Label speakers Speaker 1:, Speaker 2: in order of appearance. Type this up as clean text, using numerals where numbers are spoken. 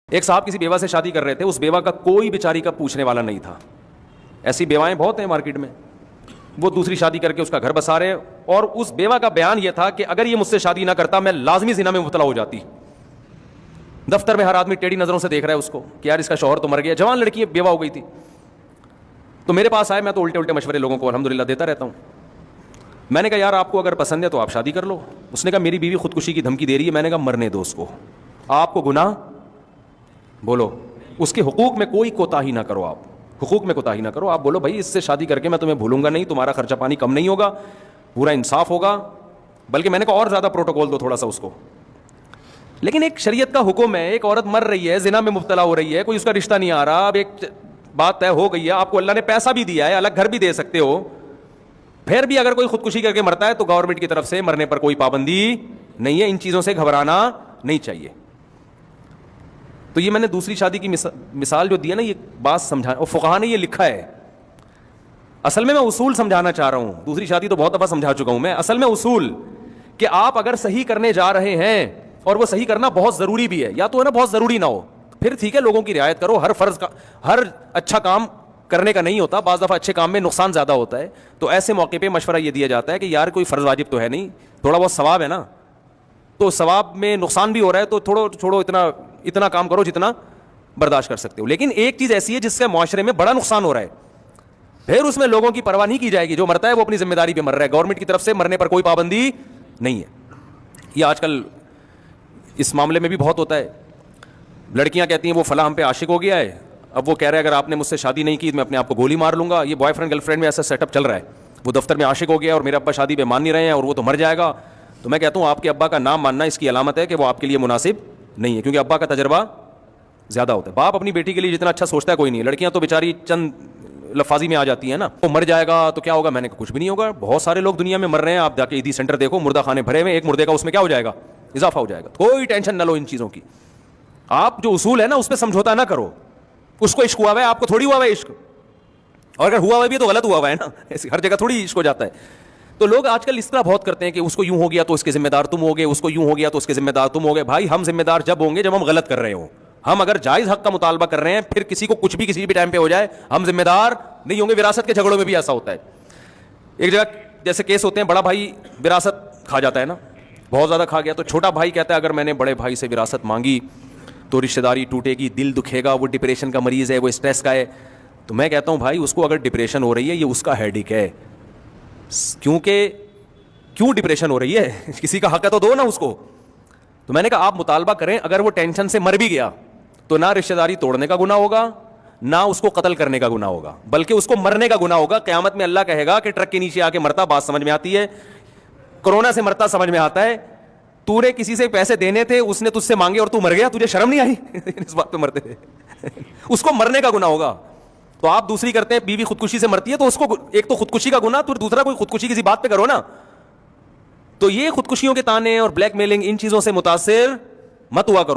Speaker 1: ایک صاحب کسی بیوہ سے شادی کر رہے تھے, اس بیوہ کا کوئی بیچاری کا پوچھنے والا نہیں تھا. ایسی بیوائیں بہت ہیں مارکیٹ میں. وہ دوسری شادی کر کے اس کا گھر بسا رہے, اور اس بیوہ کا بیان یہ تھا کہ اگر یہ مجھ سے شادی نہ کرتا میں لازمی زنا میں مبتلا ہو جاتی. دفتر میں ہر آدمی ٹیڑھی نظروں سے دیکھ رہا ہے اس کو کہ یار اس کا شوہر تو مر گیا. جوان لڑکی بیوہ ہو گئی تھی. تو میرے پاس آئے, میں تو الٹے مشورے لوگوں کو الحمدللہ دیتا رہتا ہوں. میں نے کہا یار آپ کو اگر پسند ہے تو آپ شادی کر لو. اس نے کہا میری بیوی خودکشی کی دھمکی دے رہی ہے. میں نے کہا مرنے دو اس کو. آپ کو گناہ بولو, اس کے حقوق میں کوئی کوتاہی نہ کرو. آپ حقوق میں کوتاہی نہ کرو. آپ بولو بھائی اس سے شادی کر کے میں تمہیں بھولوں گا نہیں, تمہارا خرچہ پانی کم نہیں ہوگا, پورا انصاف ہوگا. بلکہ میں نے کہا اور زیادہ پروٹوکول دو تھوڑا سا اس کو. لیکن ایک شریعت کا حکم ہے, ایک عورت مر رہی ہے, زنا میں مبتلا ہو رہی ہے, کوئی اس کا رشتہ نہیں آ رہا, اب ایک بات طے ہو گئی ہے, آپ کو اللہ نے پیسہ بھی دیا ہے, الگ گھر بھی دے سکتے ہو, پھر بھی اگر کوئی خودکشی کر کے مرتا ہے تو گورنمنٹ کی طرف سے مرنے پر کوئی پابندی نہیں ہے. ان چیزوں سے گھبرانا نہیں چاہیے. تو یہ میں نے دوسری شادی کی مثال جو دی ہے نا, یہ بات سمجھا, اور فقہا نے یہ لکھا ہے. اصل میں اصول سمجھانا چاہ رہا ہوں. دوسری شادی تو بہت دفعہ سمجھا چکا ہوں میں. اصل میں اصول کہ آپ اگر صحیح کرنے جا رہے ہیں, اور وہ صحیح کرنا بہت ضروری بھی ہے, یا تو ہے نا بہت ضروری نہ ہو, پھر ٹھیک ہے لوگوں کی رعایت کرو. ہر فرض کا, ہر اچھا کام کرنے کا نہیں ہوتا, بعض دفعہ اچھے کام میں نقصان زیادہ ہوتا ہے. تو ایسے موقع پہ مشورہ یہ دیا جاتا ہے کہ یار کوئی فرض واجب تو ہے نہیں, تھوڑا بہت ثواب ہے نا, تو ثواب میں نقصان بھی ہو رہا ہے تو چھوڑو اتنا کام کرو جتنا برداشت کر سکتے ہو. لیکن ایک چیز ایسی ہے جس سے معاشرے میں بڑا نقصان ہو رہا ہے, پھر اس میں لوگوں کی پرواہ نہیں کی جائے گی. جو مرتا ہے وہ اپنی ذمہ داری پہ مر رہا ہے, گورنمنٹ کی طرف سے مرنے پر کوئی پابندی نہیں ہے. یہ آج کل اس معاملے میں بھی بہت ہوتا ہے. لڑکیاں کہتی ہیں وہ فلاں ہم پہ عاشق ہو گیا ہے, اب وہ کہہ رہے ہیں اگر آپ نے مجھ سے شادی نہیں کی میں اپنے آپ کو گولی مار لوں گا. یہ بوائے فرینڈ گرل فرینڈ میں ایسا سیٹ اپ چل رہا ہے. وہ دفتر میں عاشق ہو گیا اور میرے ابا شادی پہ مان نہیں رہے ہیں اور وہ تو مر جائے گا. تو میں کہتا ہوں آپ کے ابا کا نام ماننا اس کی علامت ہے کہ وہ آپ کے لیے مناسب نہیں ہے, کیونکہ ابا کا تجربہ زیادہ ہوتا ہے. باپ اپنی بیٹی کے لیے جتنا اچھا سوچتا ہے کوئی نہیں. لڑکیاں تو بیچاری چند لفاظی میں آ جاتی ہیں نا, وہ مر جائے گا تو کیا ہوگا. میں نے کہا کچھ بھی نہیں ہوگا, بہت سارے لوگ دنیا میں مر رہے ہیں. آپ جا کے عیدی سینٹر دیکھو, مردہ خانے بھرے ہوئے, ایک مردے کا اس میں کیا ہو جائے گا, اضافہ ہو جائے گا. کوئی ٹینشن نہ لو ان چیزوں کی. آپ جو اصول ہے نا اس پہ سمجھوتا نہ کرو. اس کو عشق ہوا ہوا ہے, آپ کو تھوڑی ہوا ہے عشق, اور اگر ہوا ہوا بھی تو غلط ہوا ہوا ہے نا. ہر جگہ تھوڑی عشق ہو جاتا ہے. تو لوگ آج کل اس طرح بہت کرتے ہیں کہ اس کو یوں ہو گیا تو اس کے ذمہ دار تم ہو گے, اس کو یوں ہو گیا تو اس کے ذمہ دار تم ہو گے. بھائی ہم ذمہ دار جب ہوں گے جب ہم غلط کر رہے ہوں. ہم اگر جائز حق کا مطالبہ کر رہے ہیں, پھر کسی کو کچھ بھی کسی بھی ٹائم پہ ہو جائے, ہم ذمہ دار نہیں ہوں گے. وراثت کے جھگڑوں میں بھی ایسا ہوتا ہے. ایک جگہ جیسے کیس ہوتے ہیں, بڑا بھائی وراثت کھا جاتا ہے نا, بہت زیادہ کھا گیا, تو چھوٹا بھائی کہتا ہے اگر میں نے بڑے بھائی سے وراثت مانگی تو رشتہ داری ٹوٹے گی, دل دکھے گا, وہ ڈپریشن کا مریض ہے, وہ اسٹریس کا ہے. تو میں کہتا ہوں بھائی اس کو اگر ڈپریشن ہو رہی ہے یہ اس کا ہیڈیک ہے, کیونکہ کیوں ڈپریشن ہو رہی ہے, کسی کا حق ہے تو دو نا اس کو. تو میں نے کہا آپ مطالبہ کریں, اگر وہ ٹینشن سے مر بھی گیا تو نہ رشتہ داری توڑنے کا گناہ ہوگا, نہ اس کو قتل کرنے کا گناہ ہوگا, بلکہ اس کو مرنے کا گناہ ہوگا. قیامت میں اللہ کہے گا کہ ٹرک کے نیچے آ کے مرتا, بات سمجھ میں آتی ہے, کورونا سے مرتا سمجھ میں آتا ہے, تو نے کسی سے پیسے دینے تھے, اس نے تجھ سے مانگے اور تو مر گیا, تجھے شرم نہیں آئی اس بات پہ مرتے تھے. اس کو مرنے کا گناہ ہوگا. تو آپ دوسری کرتے ہیں, بیوی خودکشی سے مرتی ہے تو اس کو ایک تو خودکشی کا گناہ, تو دوسرا کوئی خودکشی کسی بات پہ کرو نا. تو یہ خودکشیوں کے تانے اور بلیک میلنگ ان چیزوں سے متاثر مت ہوا کرو.